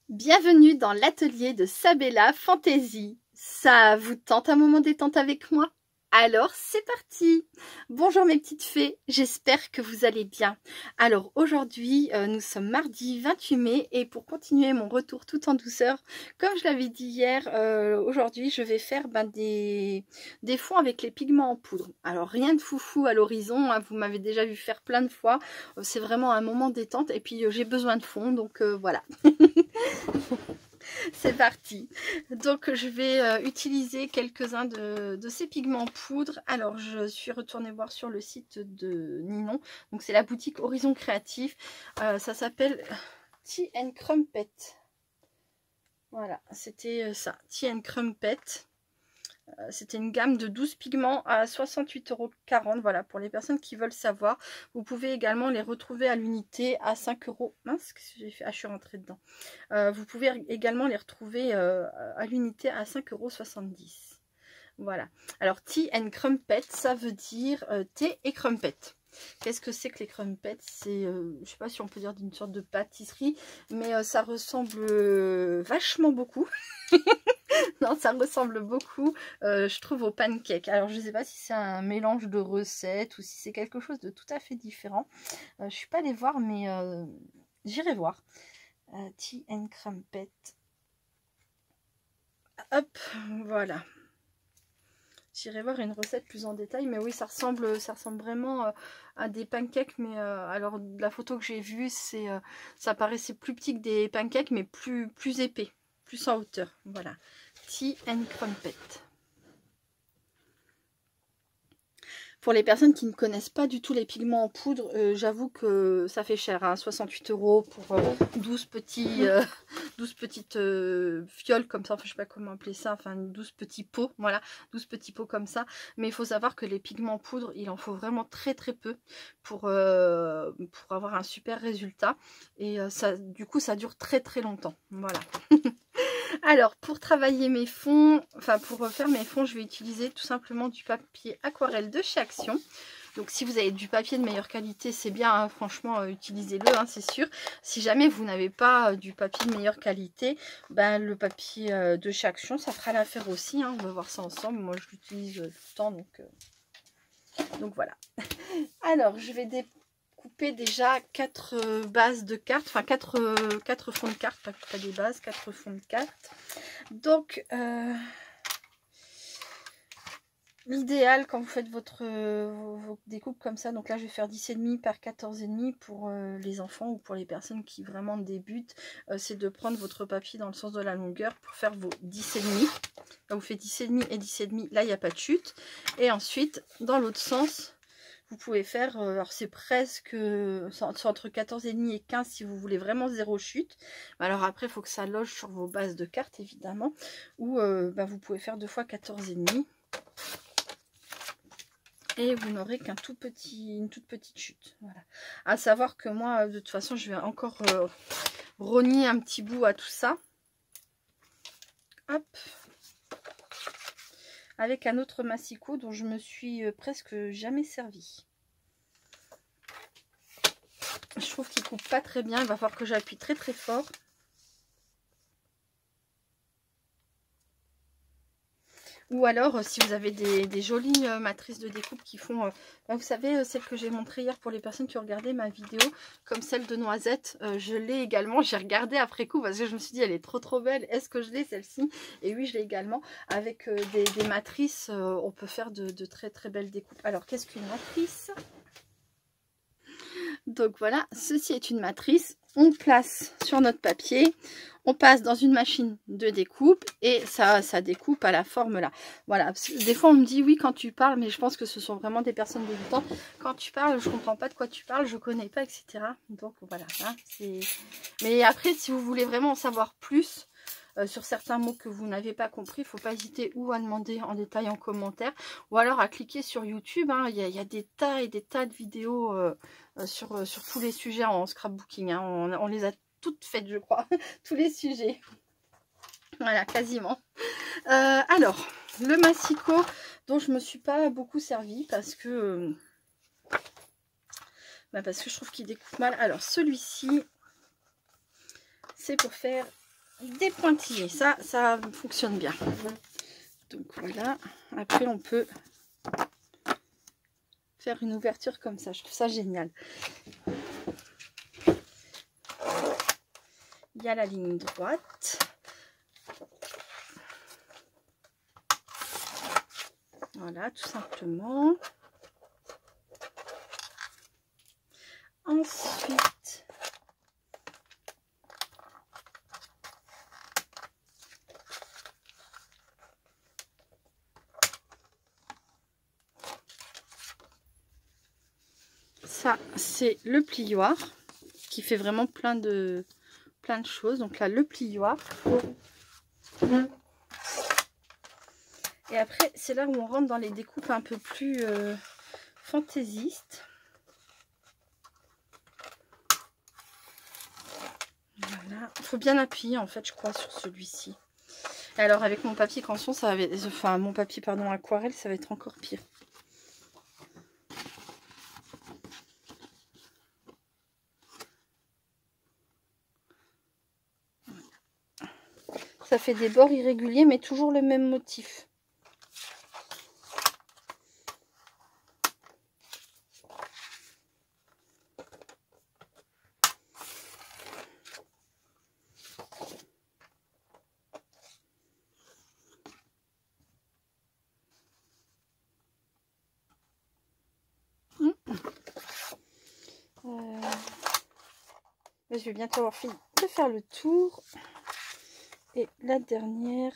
Bienvenue dans l'atelier de Sabella Fantasy. Ça vous tente un moment détente avec moi? Alors c'est parti! Bonjour mes petites fées, j'espère que vous allez bien. Alors aujourd'hui nous sommes mardi 28 mai et pour continuer mon retour tout en douceur, comme je l'avais dit hier, aujourd'hui je vais faire des fonds avec les pigments en poudre. Alors rien de foufou à l'horizon, hein, vous m'avez déjà vu faire plein de fois, c'est vraiment un moment détente et puis j'ai besoin de fond donc voilà. C'est parti. Donc je vais utiliser quelques-uns de ces pigments en poudre. Alors je suis retournée voir sur le site de Ninon. Donc c'est la boutique Horizon Créatif. Ça s'appelle Tea and Crumpet. Voilà, c'était ça, Tea and Crumpet. C'était une gamme de 12 pigments à 68,40 €. Voilà, pour les personnes qui veulent savoir. Vous pouvez également les retrouver à l'unité à 5 €. Mince, qu'est-ce que j'ai fait? Ah, je suis rentrée dedans. Vous pouvez également les retrouver à l'unité à 5,70 €. Voilà. Alors, Tea and Crumpet, ça veut dire thé et crumpet. Qu'est-ce que c'est que les crumpets? C'est, je sais pas si on peut dire d'une sorte de pâtisserie, mais ça ressemble vachement beaucoup. Non, ça ressemble beaucoup, je trouve, aux pancakes. Alors, je ne sais pas si c'est un mélange de recettes ou si c'est quelque chose de tout à fait différent. Je ne suis pas allée voir, mais j'irai voir. Tea and Crumpet. Hop, voilà. J'irai voir une recette plus en détail, mais oui, ça ressemble vraiment à des pancakes. Mais alors, la photo que j'ai vue, ça paraissait plus petit que des pancakes, mais plus épais, plus en hauteur. Voilà. Tea and Crumpet. Pour les personnes qui ne connaissent pas du tout les pigments en poudre, j'avoue que ça fait cher, hein, 68 € pour 12 petites fioles comme ça, enfin je sais pas comment appeler ça, enfin 12 petits pots, voilà, 12 petits pots comme ça. Mais il faut savoir que les pigments en poudre, il en faut vraiment très peu pour avoir un super résultat. Et ça, du coup, ça dure très longtemps, voilà. Alors, pour travailler mes fonds, enfin pour faire mes fonds, je vais utiliser tout simplement du papier aquarelle de chez Action. Donc si vous avez du papier de meilleure qualité, c'est bien, hein, franchement, utilisez-le, hein, c'est sûr. Si jamais vous n'avez pas du papier de meilleure qualité, ben, le papier de chez Action, ça fera l'affaire aussi, hein, on va voir ça ensemble. Moi, je l'utilise tout le temps, donc voilà. Alors, je vais couper déjà 4 bases de cartes, enfin 4 fonds de cartes, pas des bases, 4 fonds de cartes. Donc, l'idéal quand vous faites vos découpes comme ça, donc là je vais faire 10,5 par 14,5 pour les enfants ou pour les personnes qui vraiment débutent, c'est de prendre votre papier dans le sens de la longueur pour faire vos 10,5. Là vous faites 10,5 et 10,5, là il n'y a pas de chute. Et ensuite, dans l'autre sens, vous pouvez faire, alors c'est presque, c'est entre 14,5 et 15 si vous voulez vraiment zéro chute. Alors après, il faut que ça loge sur vos bases de cartes, évidemment. Ou vous pouvez faire 2 fois 14,5. Et vous n'aurez qu'une toute petite chute. Voilà. À savoir que moi, de toute façon, je vais encore rogner un petit bout à tout ça. Hop. Avec un autre massicot dont je me suis presque jamais servi. Je trouve qu'il coupe pas très bien. Il va falloir que j'appuie très fort. Ou alors, si vous avez des jolies matrices de découpe qui font, vous savez, celle que j'ai montrée hier pour les personnes qui ont regardé ma vidéo, comme celle de Noisette, je l'ai également. J'ai regardé après coup parce que je me suis dit, elle est trop belle. Est-ce que je l'ai celle-ci? Et oui, je l'ai également. Avec des matrices, on peut faire de très belles découpes. Alors, qu'est-ce qu'une matrice? Donc voilà, ceci est une matrice. On place sur notre papier, on passe dans une machine de découpe et ça découpe à la forme là. Voilà, des fois on me dit oui quand tu parles, mais je pense que ce sont vraiment des personnes débutantes. Quand tu parles, je comprends pas de quoi tu parles, je connais pas, etc. Donc voilà, hein, mais après si vous voulez vraiment en savoir plus sur certains mots que vous n'avez pas compris, il ne faut pas hésiter ou à demander en détail en commentaire ou alors à cliquer sur YouTube, hein. Il y a des tas et des tas de vidéos sur tous les sujets en scrapbooking, hein. On les a toutes faites, je crois, tous les sujets. Voilà, quasiment. Alors, le massicot dont je ne me suis pas beaucoup servi parce que je trouve qu'il découpe mal. Alors, celui-ci, c'est pour faire des pointillés. Ça fonctionne bien. Donc voilà. Après, on peut faire une ouverture comme ça. Je trouve ça génial. Il y a la ligne droite. Voilà, tout simplement. Ensuite, ça, c'est le plioir qui fait vraiment plein de choses. Donc là, le plioir. Et après, c'est là où on rentre dans les découpes un peu plus fantaisistes. Voilà. Il faut bien appuyer, en fait, je crois, sur celui-ci. Alors, avec mon papier canson, ça va... Enfin, mon papier, pardon, aquarelle, ça va être encore pire. Ça fait des bords irréguliers, mais toujours le même motif. Je vais bientôt avoir fini de faire le tour. Et la dernière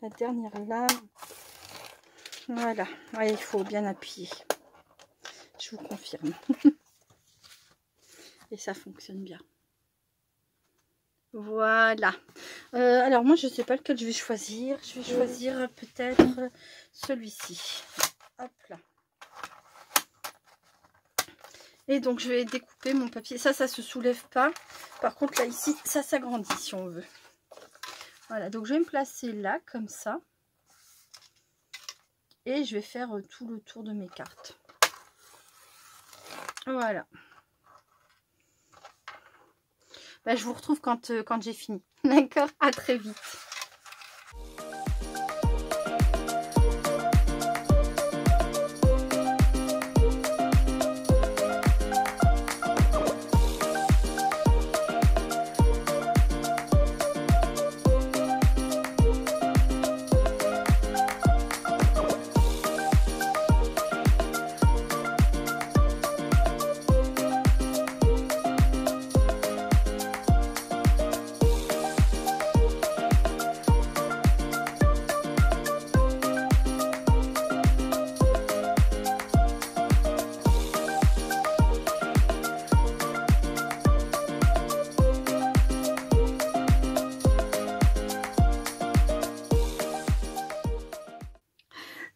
lame. Voilà. Ouais, il faut bien appuyer. Je vous confirme. Et ça fonctionne bien. Voilà. Alors moi, je ne sais pas lequel je vais choisir. Je vais choisir peut-être celui-ci. Hop là. Et donc, je vais découper mon papier. Ça se soulève pas. Par contre, là, ici, ça s'agrandit si on veut. Voilà. Donc, je vais me placer là, comme ça. Et je vais faire tout le tour de mes cartes. Voilà. Bah, je vous retrouve quand j'ai fini. D'accord? À très vite.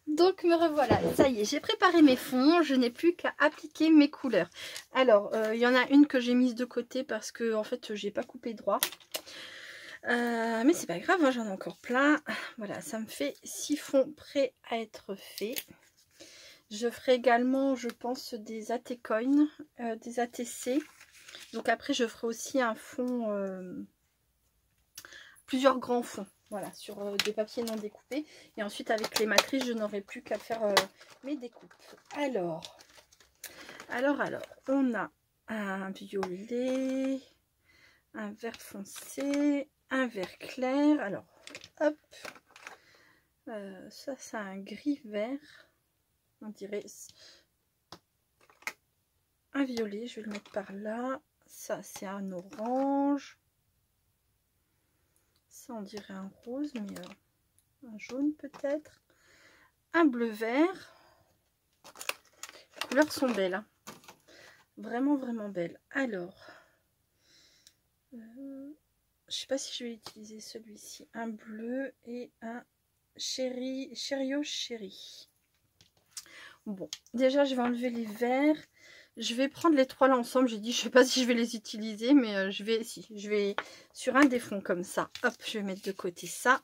Donc me revoilà, ça y est, j'ai préparé mes fonds, je n'ai plus qu'à appliquer mes couleurs. Alors, il y en a une que j'ai mise de côté parce que en fait, j'ai pas coupé droit. Mais c'est pas grave, hein, j'en ai encore plein. Voilà, ça me fait 6 fonds prêts à être faits. Je ferai également, je pense, des AT-Coins, des ATC. Donc après, je ferai aussi un fond, plusieurs grands fonds. Voilà, sur des papiers non découpés. Et ensuite, avec les matrices, je n'aurai plus qu'à faire mes découpes. Alors, on a un violet, un vert foncé, un vert clair. Alors, hop, ça, c'est un gris-vert. On dirait un violet, je vais le mettre par là. Ça, c'est un orange. Ça, on dirait un rose, mais un jaune peut-être. Un bleu-vert. Les couleurs sont belles. Hein. Vraiment, vraiment belles. Alors, je sais pas si je vais utiliser celui-ci. Un bleu et un Cherio Chéri. Bon, déjà, je vais enlever les verts. Je vais prendre les trois là ensemble. J'ai dit, je sais pas si je vais les utiliser, mais je vais sur un des fonds comme ça. Hop, je vais mettre de côté ça.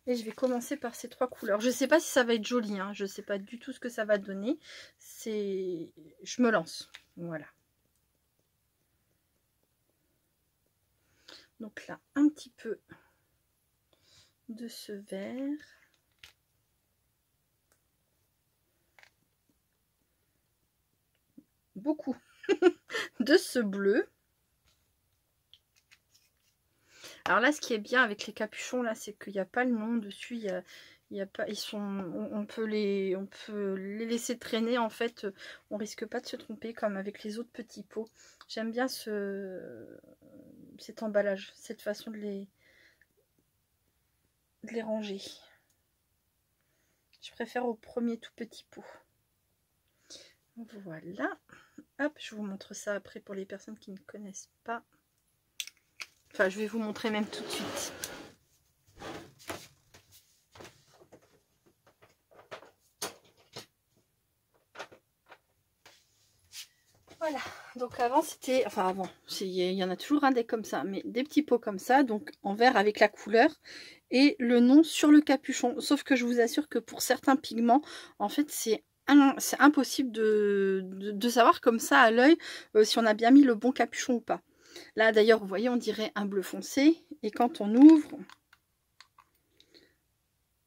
Et je vais commencer par ces trois couleurs. Je sais pas si ça va être joli, hein. Je sais pas du tout ce que ça va donner. Je me lance. Voilà. Donc là, un petit peu de ce vert. Beaucoup de ce bleu. Alors là, ce qui est bien avec les capuchons, là, c'est qu'il n'y a pas le nom dessus. Il y a pas, ils sont, on peut les laisser traîner. En fait, on risque pas de se tromper comme avec les autres petits pots. J'aime bien cet emballage, cette façon de les ranger. Je préfère au premier tout petit pot. Voilà. Hop, je vous montre ça après pour les personnes qui ne connaissent pas. Enfin, je vais vous montrer même tout de suite. Voilà, donc avant c'était, enfin avant, il y en a toujours un des comme ça, mais des petits pots comme ça, donc en vert avec la couleur et le nom sur le capuchon. Sauf que je vous assure que pour certains pigments, en fait c'est impossible de savoir comme ça à l'œil si on a bien mis le bon capuchon ou pas. Là d'ailleurs, vous voyez, on dirait un bleu foncé, et quand on ouvre,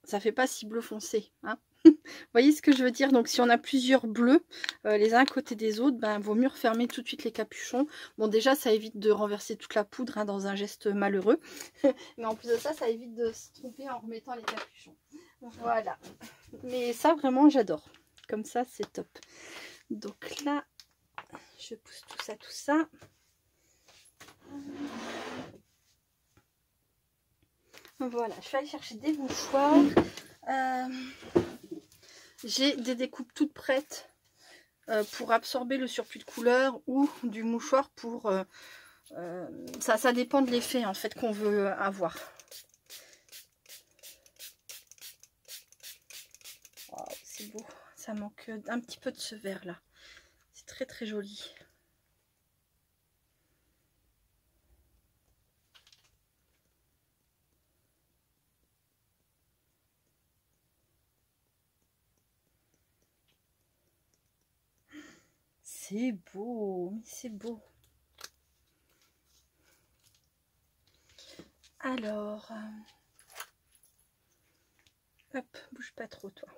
ça fait pas si bleu foncé, hein. Vous voyez ce que je veux dire? Donc si on a plusieurs bleus les uns à côté des autres, ben vaut mieux refermer tout de suite les capuchons. Bon, déjà ça évite de renverser toute la poudre hein, dans un geste malheureux. Mais en plus de ça, ça évite de se tromper en remettant les capuchons. Voilà. Mais ça vraiment j'adore. Comme ça c'est top. Donc là, je pousse tout ça. Voilà, je vais aller chercher des mouchoirs. J'ai des découpes toutes prêtes pour absorber le surplus de couleur ou du mouchoir pour... ça dépend de l'effet en fait qu'on veut avoir. Oh, c'est beau. Ça manque un petit peu de ce vert là. C'est très très joli. C'est beau, c'est beau. Alors, hop, bouge pas trop toi.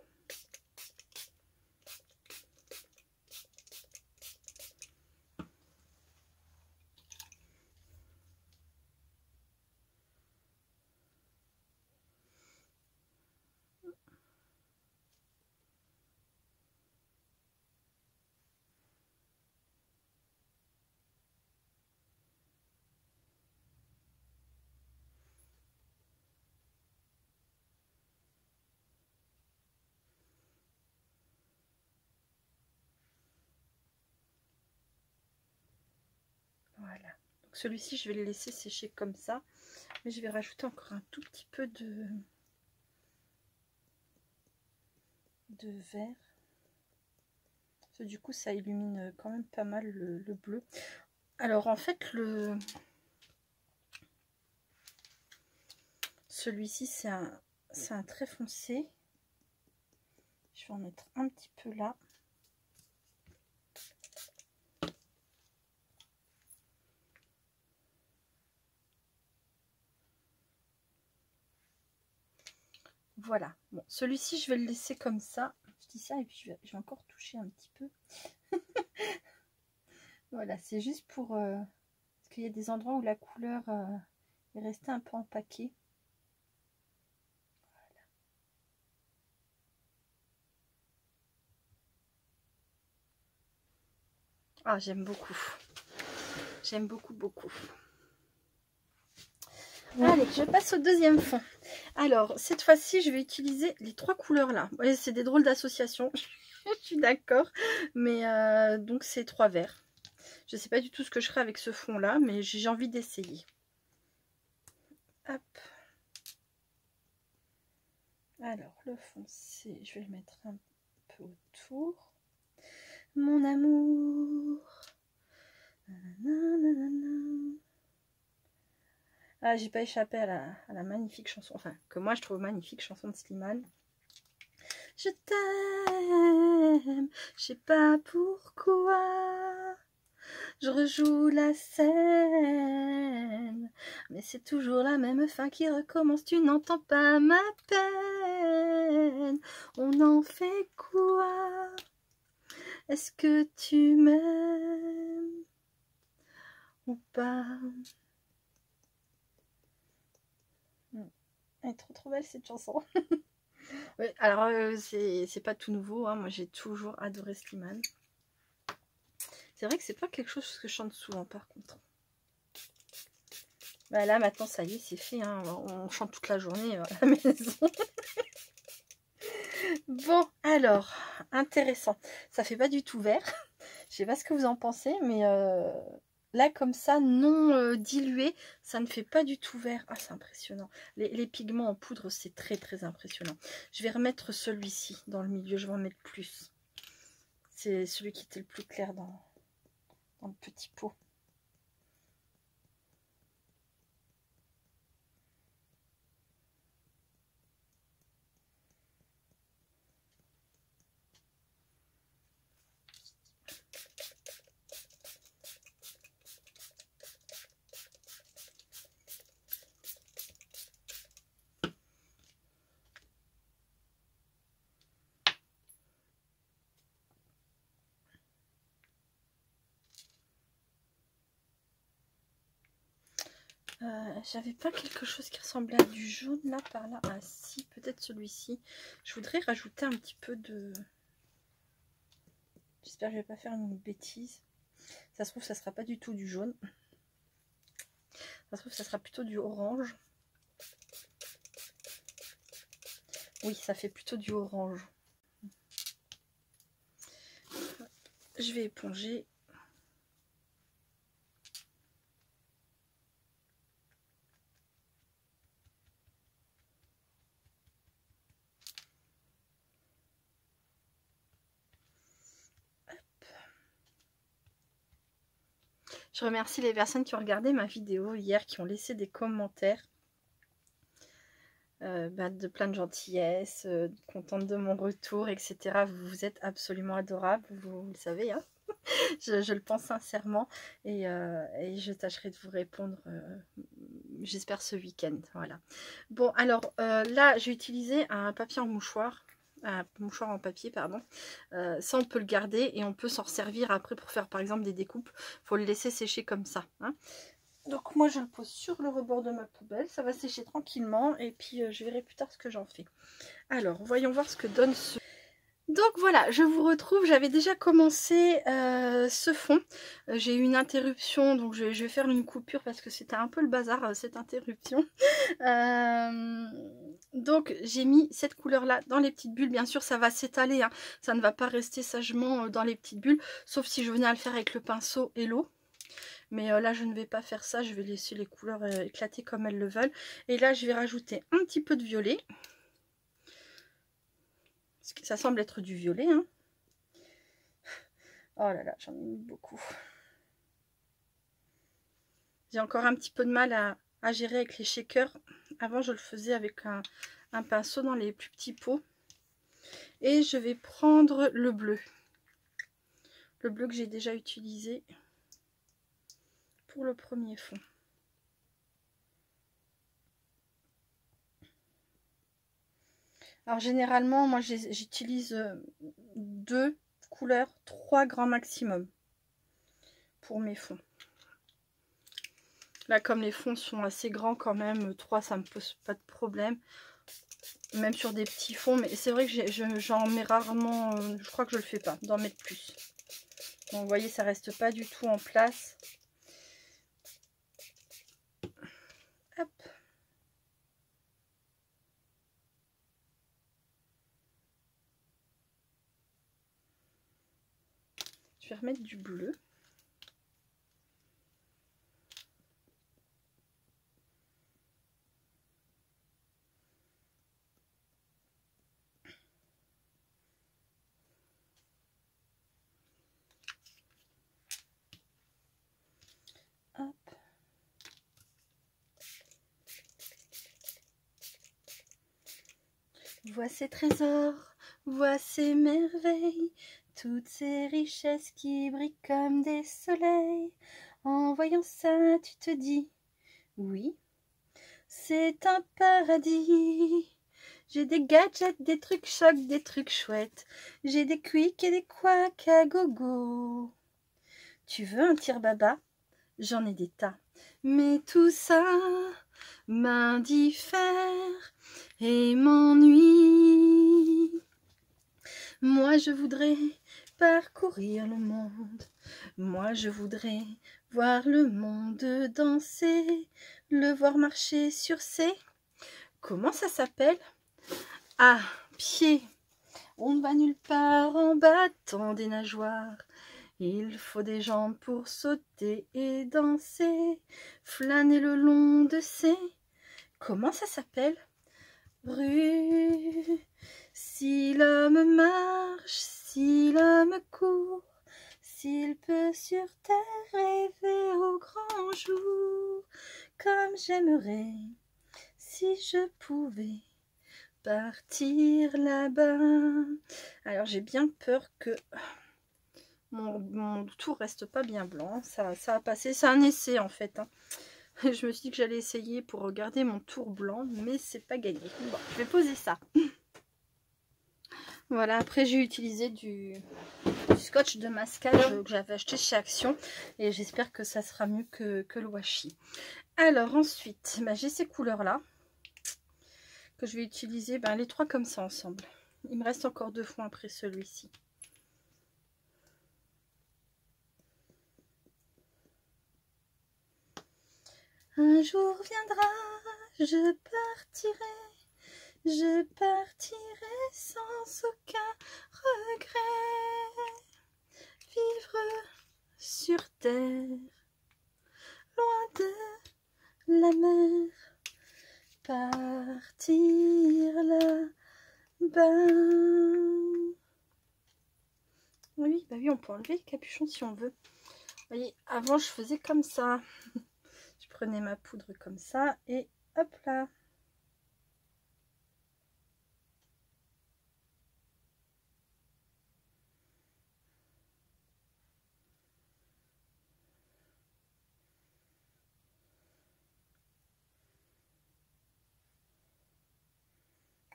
Voilà. Donc celui-ci, je vais le laisser sécher comme ça. Mais je vais rajouter encore un tout petit peu de vert. Parce que du coup, ça illumine quand même pas mal le bleu. Alors en fait, celui-ci, c'est un très foncé. Je vais en mettre un petit peu là. Voilà. Bon, celui-ci, je vais le laisser comme ça. Je dis ça et puis je vais encore toucher un petit peu. Voilà, c'est juste pour... parce qu'il y a des endroits où la couleur est restée un peu empaquée. Voilà. Ah, j'aime beaucoup. J'aime beaucoup, beaucoup. Allez, je passe au deuxième fond. Alors, cette fois-ci, je vais utiliser les trois couleurs là. Ouais, c'est des drôles d'associations. Je suis d'accord. Mais donc, c'est trois verts. Je ne sais pas du tout ce que je ferai avec ce fond là, mais j'ai envie d'essayer. Hop. Alors, le foncé, je vais le mettre un peu autour. Mon amour. Nanana. Ah, j'ai pas échappé à la magnifique chanson, enfin, que moi je trouve magnifique, chanson de Slimane. Je t'aime, je sais pas pourquoi, je rejoue la scène. Mais c'est toujours la même fin qui recommence, tu n'entends pas ma peine. On en fait quoi? Est-ce que tu m'aimes ou pas? Elle est trop belle cette chanson. Ouais, alors c'est pas tout nouveau, hein. Moi j'ai toujours adoré Slimane. C'est vrai que c'est pas quelque chose que je chante souvent par contre. Bah là maintenant ça y est, c'est fait, hein. On chante toute la journée à la maison. Bon alors, intéressant. Ça fait pas du tout vert. Je sais pas ce que vous en pensez, mais là comme ça, non dilué, ça ne fait pas du tout vert. Ah, c'est impressionnant. Les pigments en poudre, c'est très impressionnant. Je vais remettre celui-ci dans le milieu, je vais en mettre plus. C'est celui qui était le plus clair dans le petit pot. J'avais pas quelque chose qui ressemblait à du jaune là par là. Ah si, peut-être celui-ci. Je voudrais rajouter un petit peu de... J'espère que je vais pas faire une bêtise. Ça se trouve, ça sera pas du tout du jaune. Ça se trouve, ça sera plutôt du orange. Oui, ça fait plutôt du orange. Je vais éponger. Je remercie les personnes qui ont regardé ma vidéo hier, qui ont laissé des commentaires de plein de gentillesse, contente de mon retour, etc. Vous êtes absolument adorables, vous le savez, hein. je le pense sincèrement et je tâcherai de vous répondre, j'espère ce week-end. Voilà. Bon, alors là, j'ai utilisé un papier en mouchoir. Un mouchoir en papier, pardon. Ça, on peut le garder et on peut s'en servir après pour faire par exemple des découpes. Il faut le laisser sécher comme ça, hein. Donc moi je le pose sur le rebord de ma poubelle, ça va sécher tranquillement et puis je verrai plus tard ce que j'en fais. Alors voyons voir ce que donne ce... Donc voilà, je vous retrouve, j'avais déjà commencé ce fond. J'ai eu une interruption, donc je vais faire une coupure parce que c'était un peu le bazar cette interruption. Donc j'ai mis cette couleur là dans les petites bulles, bien sûr ça va s'étaler, hein. Ça ne va pas rester sagement dans les petites bulles, sauf si je venais à le faire avec le pinceau et l'eau. Mais là, je ne vais pas faire ça. Je vais laisser les couleurs éclater comme elles le veulent. Et là, je vais rajouter un petit peu de violet. Parce que ça semble être du violet, hein. Oh là là, j'en ai mis beaucoup. J'ai encore un petit peu de mal à gérer avec les shakers. Avant, je le faisais avec un pinceau dans les plus petits pots. Et je vais prendre le bleu. Le bleu que j'ai déjà utilisé pour le premier fond. Alors généralement, moi j'utilise 2 couleurs, 3 grands maximum pour mes fonds. Là, comme les fonds sont assez grands quand même, 3 ça me pose pas de problème. Même sur des petits fonds, mais c'est vrai que j'en mets rarement, je crois que je le fais pas, d'en mettre plus. Donc vous voyez, ça reste pas du tout en place. Hop. Je vais remettre du bleu. Hop. Vois ces trésors, vois ces merveilles, toutes ces richesses qui brillent comme des soleils. En voyant ça, tu te dis, oui, c'est un paradis. J'ai des gadgets, des trucs chocs, des trucs chouettes. J'ai des quicks et des couacs à gogo. Tu veux un tire-baba? J'en ai des tas. Mais tout ça m'indiffère et m'ennuie. Moi, je voudrais parcourir le monde. Moi, je voudrais voir le monde danser, le voir marcher sur ses... Comment ça s'appelle? Ah, pieds. On ne va nulle part en battant des nageoires. Il faut des jambes pour sauter et danser, flâner le long de ces... Comment ça s'appelle? Rue. Si l'homme marche, si l'homme court, s'il peut sur terre rêver au grand jour, comme j'aimerais si je pouvais partir là-bas. Alors j'ai bien peur que mon tour reste pas bien blanc. Ça a passé, c'est un essai en fait, hein. Je me suis dit que j'allais essayer pour regarder mon tour blanc, mais c'est pas gagné. Bon, je vais poser ça. Voilà, après j'ai utilisé du scotch de masquage que j'avais acheté chez Action et j'espère que ça sera mieux que le washi. Alors ensuite, j'ai ces couleurs là que je vais utiliser les trois comme ça ensemble. Il me reste encore 2 fonds après celui-ci. Un jour viendra, je partirai sans aucun regret, vivre sur terre, loin de la mer, partir là-bas. Oui, oui, on peut enlever le capuchon si on veut. Vous voyez, avant je faisais comme ça. Je prenais ma poudre comme ça et hop là.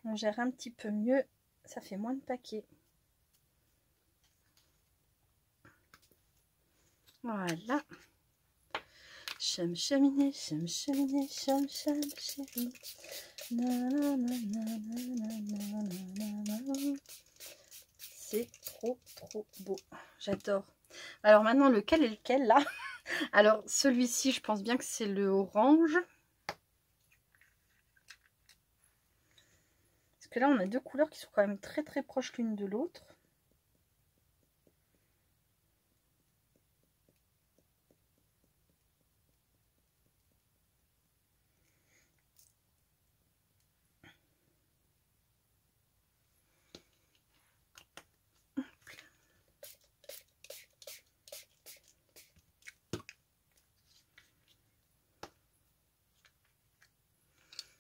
On gère un petit peu mieux, ça fait moins de paquets. Voilà. Chum cheminé, chum cheminé, chum chum chérie. C'est trop beau. J'adore. Alors maintenant, lequel est lequel là? Alors celui-ci, je pense bien que c'est le orange. Parce que là, on a 2 couleurs qui sont quand même très proches l'une de l'autre.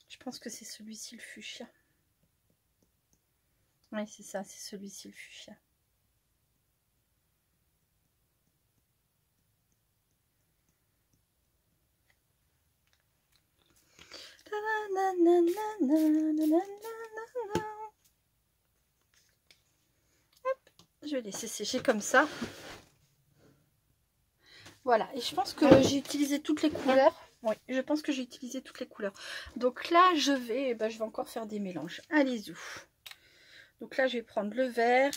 Je pense que c'est celui-ci le fuchsia. Oui, c'est ça, c'est celui-ci le fuchsia. Hop, je vais laisser sécher comme ça. Voilà, et je pense que j'ai utilisé toutes les couleurs. Oui, je pense que j'ai utilisé toutes les couleurs. Donc là, je vais encore faire des mélanges. Allez-y. Donc là, je vais prendre le vert.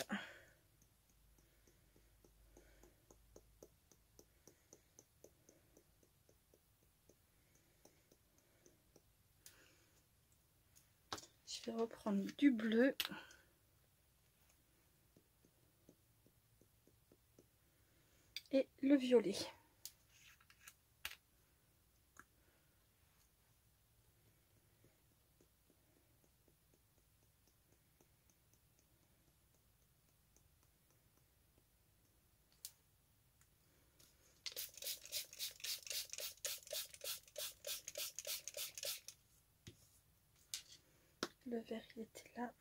Je vais reprendre du bleu. Et le violet. Le vert, il était là.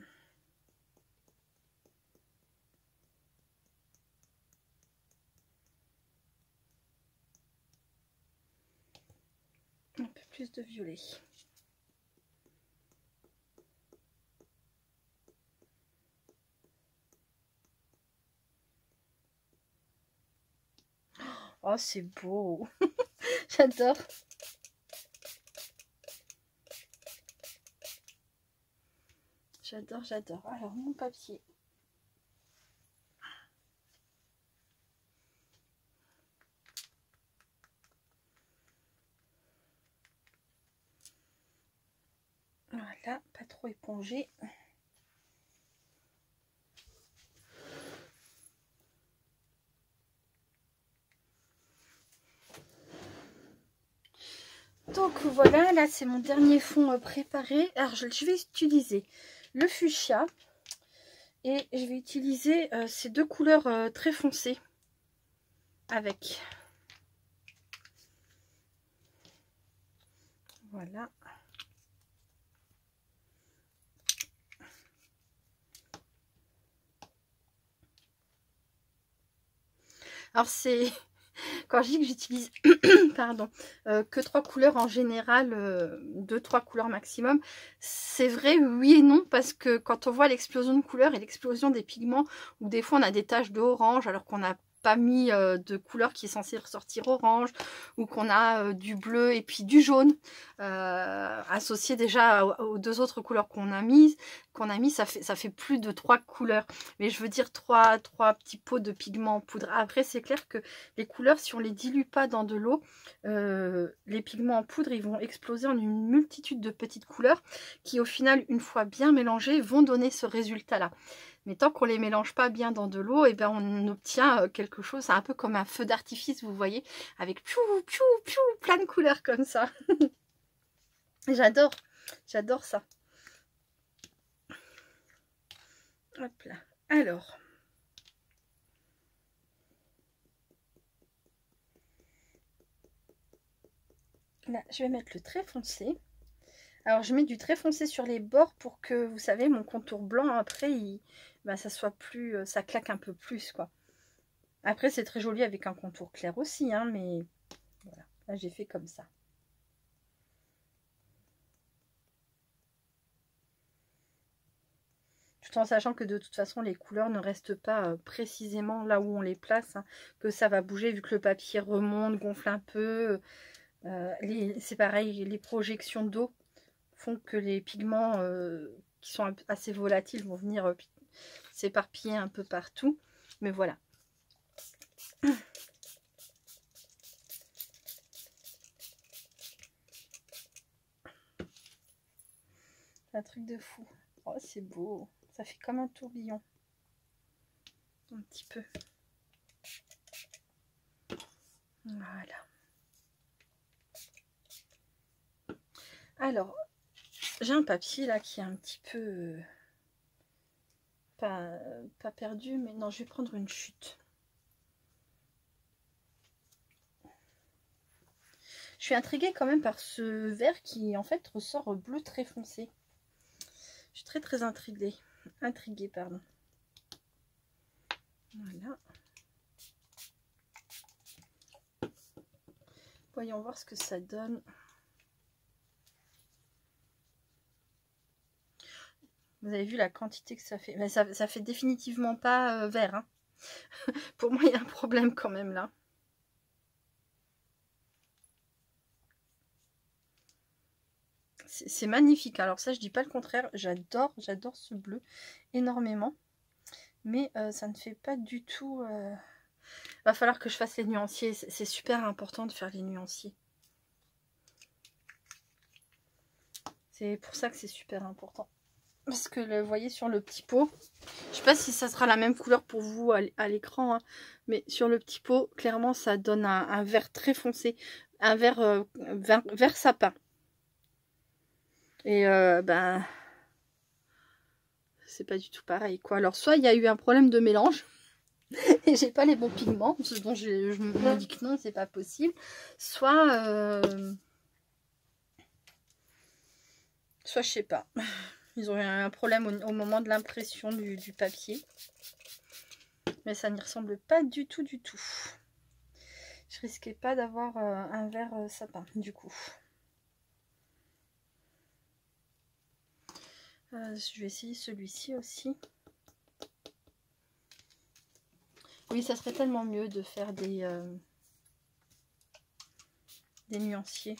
plus de violet. Oh, c'est beau. J'adore. J'adore, j'adore. Alors, mon papier. Voilà, pas trop épongé. Donc voilà, là c'est mon dernier fond préparé. Alors je vais utiliser le fuchsia et je vais utiliser ces deux couleurs très foncées avec. Voilà. Alors c'est... Quand je dis que j'utilise pardon, que 3 couleurs en général, 2-3 couleurs maximum, c'est vrai oui et non, parce que quand on voit l'explosion de couleurs et l'explosion des pigments, où des fois on a des taches d'orange alors qu'on n'a pas mis de couleur qui est censée ressortir orange, ou qu'on a du bleu et puis du jaune associé déjà aux deux autres couleurs qu'on a mis, ça fait plus de 3 couleurs, mais je veux dire 3 petits pots de pigments en poudre. Après c'est clair que les couleurs, si on les dilue pas dans de l'eau, les pigments en poudre ils vont exploser en une multitude de petites couleurs qui au final, une fois bien mélangées, vont donner ce résultat là. Mais tant qu'on les mélange pas bien dans de l'eau, et ben on obtient quelque chose, c'est un peu comme un feu d'artifice, vous voyez, avec piou, piou, piou, plein de couleurs comme ça. J'adore, j'adore ça. Hop là. Alors, là, je vais mettre le très foncé. Alors, je mets du très foncé sur les bords pour que, vous savez, mon contour blanc, après, ben, ça soit plus... ça claque un peu plus, quoi. Après, c'est très joli avec un contour clair aussi, hein, mais voilà. Là, j'ai fait comme ça. Tout en sachant que de toute façon, les couleurs ne restent pas précisément là où on les place, hein, que ça va bouger vu que le papier remonte, gonfle un peu. C'est pareil, les projections d'eau font que les pigments qui sont assez volatiles vont venir s'éparpiller un peu partout. Mais voilà. C'est un truc de fou. Oh, c'est beau. Ça fait comme un tourbillon. Un petit peu. Voilà. Alors, j'ai un papier là qui est un petit peu... pas perdu, mais non, je vais prendre une chute. Je suis intriguée quand même par ce vert qui en fait ressort bleu très foncé. Je suis très intriguée. Pardon. Voilà. Voyons voir ce que ça donne. Vous avez vu la quantité que ça fait. Mais ça fait définitivement pas vert. Hein. Pour moi, il y a un problème quand même là. C'est magnifique. Alors ça, je dis pas le contraire. J'adore ce bleu énormément. Mais ça ne fait pas du tout... Va falloir que je fasse les nuanciers. C'est super important de faire les nuanciers. C'est pour ça que c'est super important. Parce que vous voyez sur le petit pot, je sais pas si ça sera la même couleur pour vous à l'écran, hein, mais sur le petit pot, clairement ça donne un vert très foncé, un vert, vert sapin. Et ben, c'est pas du tout pareil quoi. Alors soit il y a eu un problème de mélange et j'ai pas les bons pigments, ce dont je me dis que non, c'est pas possible. Soit je sais pas. Ils ont eu un problème au moment de l'impression du papier. Mais ça n'y ressemble pas du tout. Je risquais pas d'avoir un vert sapin, du coup. Je vais essayer celui-ci aussi. Oui, ça serait tellement mieux de faire des nuanciers.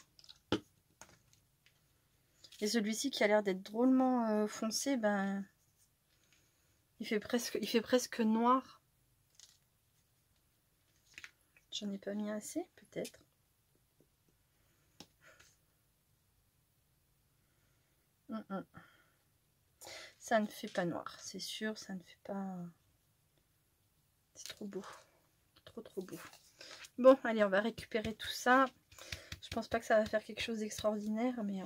Et celui-ci qui a l'air d'être drôlement foncé, ben il fait presque noir. J'en ai pas mis assez, peut-être. Ça ne fait pas noir, c'est sûr, ça ne fait pas... C'est trop beau. Trop beau. Bon, allez, on va récupérer tout ça. Je pense pas que ça va faire quelque chose d'extraordinaire, mais...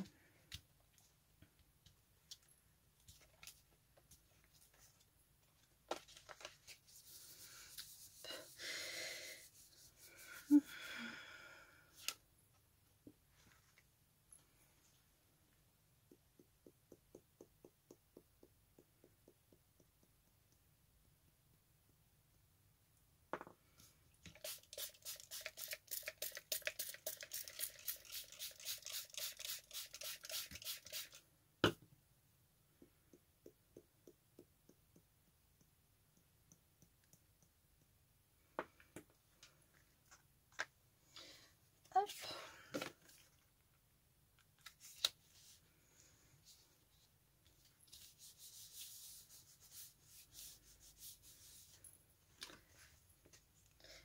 Hop.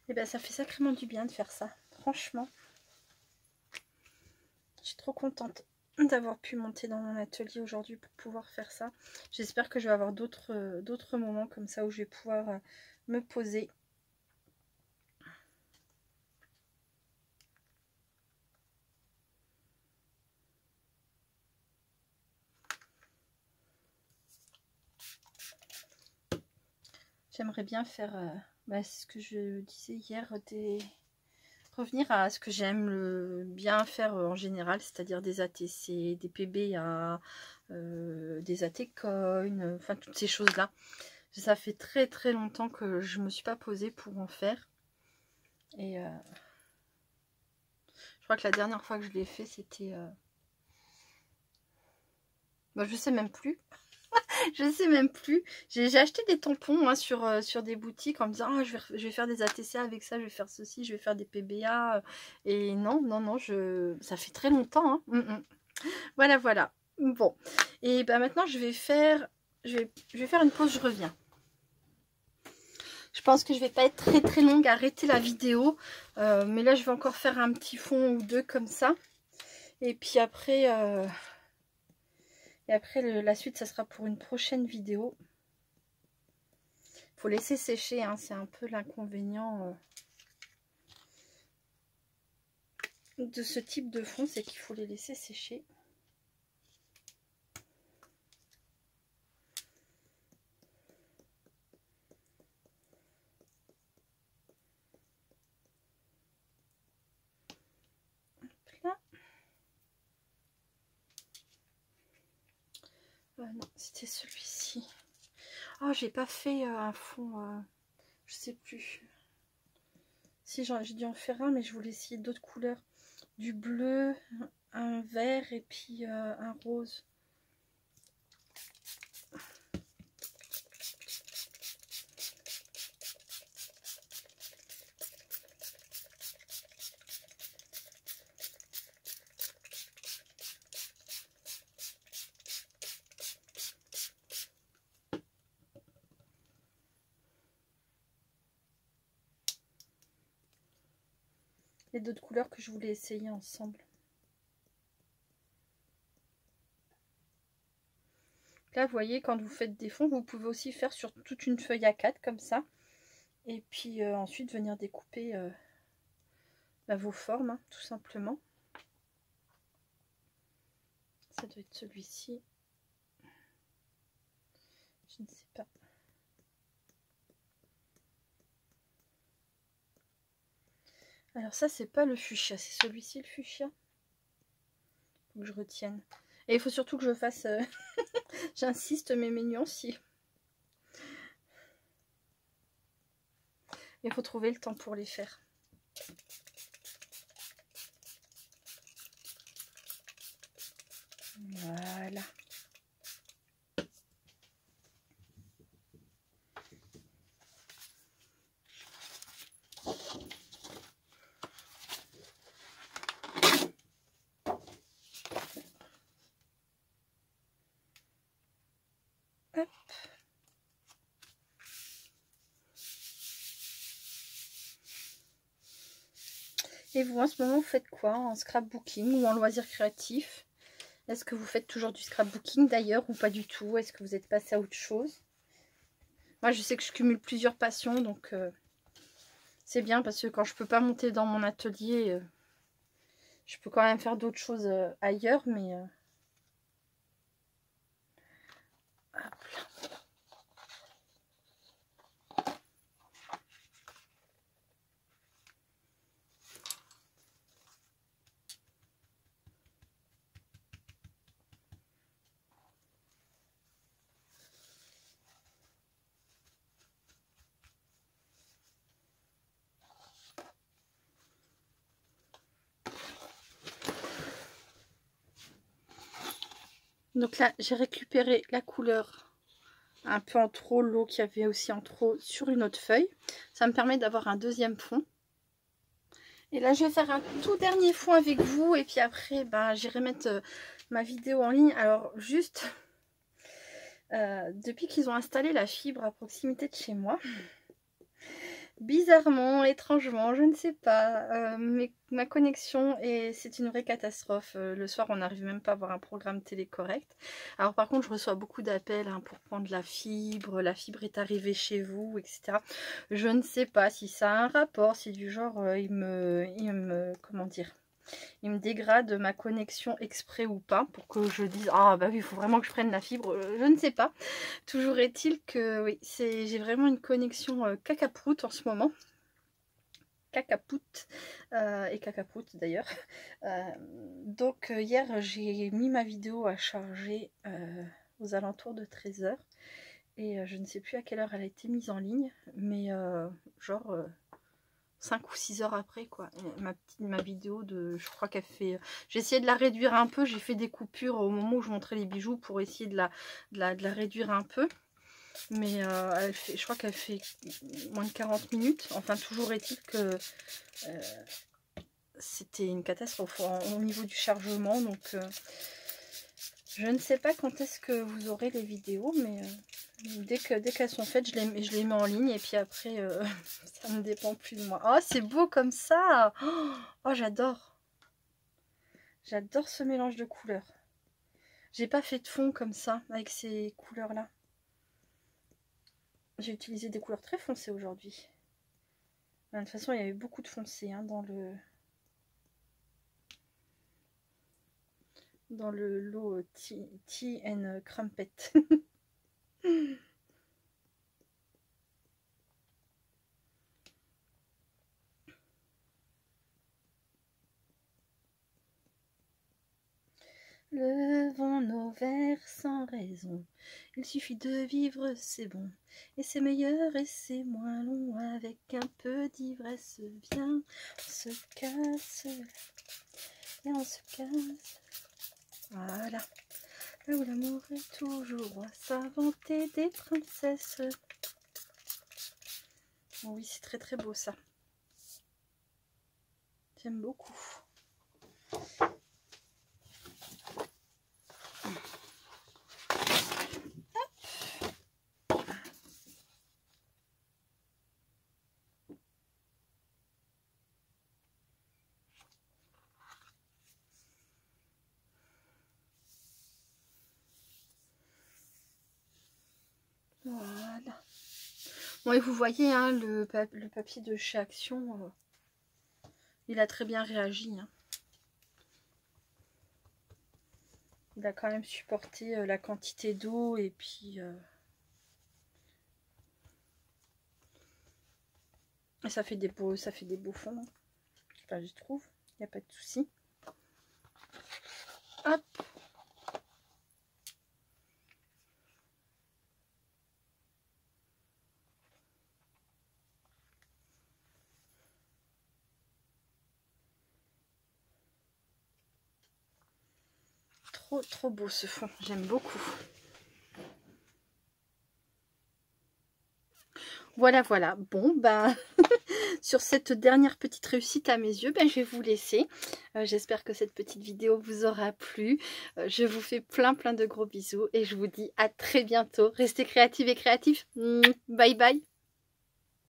Et ben ça fait sacrément du bien de faire ça, franchement. Je suis trop contente d'avoir pu monter dans mon atelier aujourd'hui pour pouvoir faire ça. J'espère que je vais avoir d'autres moments comme ça où je vais pouvoir me poser. J'aimerais bien faire, ce que je disais hier, revenir à ce que j'aime bien faire en général, c'est-à-dire des ATC, des PBA, des AT Coin, enfin toutes ces choses-là. Ça fait très longtemps que je me suis pas posée pour en faire. Et je crois que la dernière fois que je l'ai fait, c'était... je sais même plus. Je sais même plus. J'ai acheté des tampons hein, sur des boutiques en me disant je vais faire des ATC avec ça, je vais faire ceci, je vais faire des PBA. Et non, ça fait très longtemps. Hein. Voilà. Bon. Et ben maintenant je vais faire une pause, je reviens. Je pense que je vais pas être très longue à arrêter la vidéo. Mais là je vais encore faire un petit fond ou deux comme ça. Et puis après... la suite, ça sera pour une prochaine vidéo. Il faut laisser sécher, hein, c'est un peu l'inconvénient de ce type de fond, c'est qu'il faut les laisser sécher. Hop là. Non, c'était celui-ci. Oh, j'ai pas fait un fond, je sais plus. Si, j'ai dû en faire un, mais je voulais essayer d'autres couleurs. Du bleu, un vert et puis un rose. Et d'autres couleurs que je voulais essayer ensemble. Là, vous voyez, quand vous faites des fonds, vous pouvez aussi faire sur toute une feuille A4 comme ça. Et puis ensuite venir découper vos formes, hein, tout simplement. Ça doit être celui-ci. Je ne sais pas. Alors ça, c'est pas le fuchsia, c'est celui-ci le fuchsia. Faut que je retienne. Et il faut surtout que je fasse, j'insiste, mes nuanciers. Il faut trouver le temps pour les faire. Voilà. Et vous, en ce moment, vous faites quoi en scrapbooking ou en loisir créatif? Est-ce que vous faites toujours du scrapbooking d'ailleurs ou pas du tout? Est-ce que vous êtes passé à autre chose? Moi, je sais que je cumule plusieurs passions, donc c'est bien parce que quand je peux pas monter dans mon atelier, je peux quand même faire d'autres choses ailleurs, mais... hop là. Donc là, j'ai récupéré la couleur un peu en trop, l'eau qu'il y avait aussi en trop sur une autre feuille. Ça me permet d'avoir un deuxième fond. Et là, je vais faire un tout dernier fond avec vous. Et puis après, ben, j'irai mettre ma vidéo en ligne. Alors, juste, depuis qu'ils ont installé la fibre à proximité de chez moi, bizarrement, étrangement, je ne sais pas, mais ma connexion, c'est une vraie catastrophe. Le soir, on n'arrive même pas à avoir un programme télé correct. Alors par contre, je reçois beaucoup d'appels pour prendre la fibre est arrivée chez vous, etc. Je ne sais pas si ça a un rapport, si du genre, comment dire, il me dégrade ma connexion exprès ou pas, pour que je dise ah bah oui, il faut vraiment que je prenne la fibre, je ne sais pas. Toujours est-il que oui, j'ai vraiment une connexion cacaproute en ce moment. Cacapoute et cacaproute d'ailleurs. Donc hier j'ai mis ma vidéo à charger aux alentours de 13 h et je ne sais plus à quelle heure elle a été mise en ligne, mais genre 5 ou 6 heures après quoi. Ma vidéo je crois qu'elle fait, j'ai essayé de la réduire un peu, j'ai fait des coupures au moment où je montrais les bijoux pour essayer de la réduire un peu, mais je crois qu'elle fait moins de 40 minutes. Enfin, toujours est-il que c'était une catastrophe au niveau du chargement, donc je ne sais pas quand est-ce que vous aurez les vidéos, mais dès qu'elles sont faites, je les mets en ligne, et puis après ça ne dépend plus de moi. Oh, c'est beau comme ça. Oh, j'adore ce mélange de couleurs. J'ai pas fait de fond comme ça avec ces couleurs là. J'ai utilisé des couleurs très foncées aujourd'hui. De toute façon, il y avait beaucoup de foncé dans le lot Tea and Crumpet. Levons nos verres sans raison. Il suffit de vivre, c'est bon. Et c'est meilleur et c'est moins long. Avec un peu d'ivresse, viens, on se casse. Et on se casse. Voilà. Là où l'amour est toujours roi, s'inventer des princesses. Oh oui, c'est très très beau ça. J'aime beaucoup. Voilà. Bon, et vous voyez, le papier de chez Action, il a très bien réagi. Il a quand même supporté la quantité d'eau, et puis ça fait des beaux fonds. Enfin, je trouve, il n'y a pas de souci. Hop. Trop beau ce fond, j'aime beaucoup. Voilà. Bon, bah, sur cette dernière petite réussite à mes yeux, je vais vous laisser. J'espère que cette petite vidéo vous aura plu. Je vous fais plein de gros bisous et je vous dis à très bientôt. Restez créatives et créatifs. Bye bye.